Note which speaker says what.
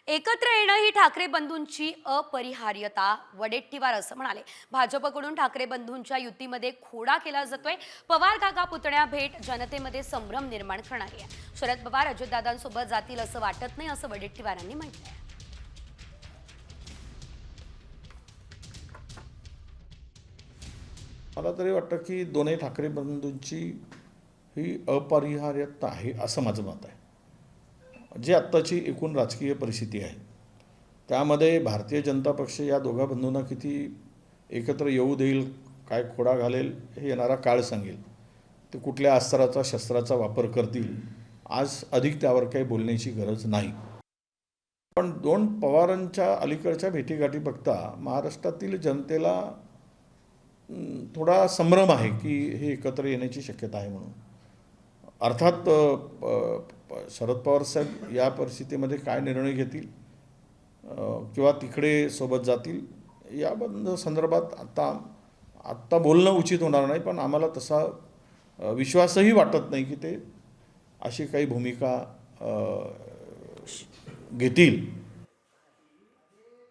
Speaker 1: एकत्र येणं ही ठाकरे बंधूंची अपरिहार्यता, वडेट्टीवार असं म्हणाले. भाजपकडून ठाकरे बंधूंच्या युतीमध्ये खोडा केला जातोय. पवार काका पुतण्या भेट जनतेमध्ये संभ्रम निर्माण करणारी आहे. शरद पवार अजितदादांसोबत जातील असं वाटत नाही, असं वडेट्टीवारांनी म्हटलंय.
Speaker 2: मला तरी वाटतं की दोन्ही ठाकरे बंधूंची ही अपरिहार्यता आहे असं माझं मत आहे. जी आत्ताची एकूण राजकीय परिस्थिती आहे त्यामध्ये भारतीय जनता पक्ष या दोघा बंधूंना किती एकत्र येऊ देईल, काय खोडा घालेल हे येणारा काळ सांगेल. ते कुठल्या अस्त्राचा शस्त्राचा वापर करतील आज अधिक त्यावर काही बोलण्याची गरज नाही. पण दोन पवारांच्या अलीकडच्या भेटीगाठी बघता महाराष्ट्रातील जनतेला थोडा संभ्रम आहे की हे एकत्र येण्याची शक्यता आहे म्हणून. अर्थात शरद पवार साहेब या परिस्थितीमध्ये काय निर्णय घेतील किंवा तिकडे सोबत जातील या संदर्भात आत्ता बोलणं उचित होणार नाही. पण आम्हाला तसा विश्वासही वाटत नाही की ते अशी काही भूमिका घेतील.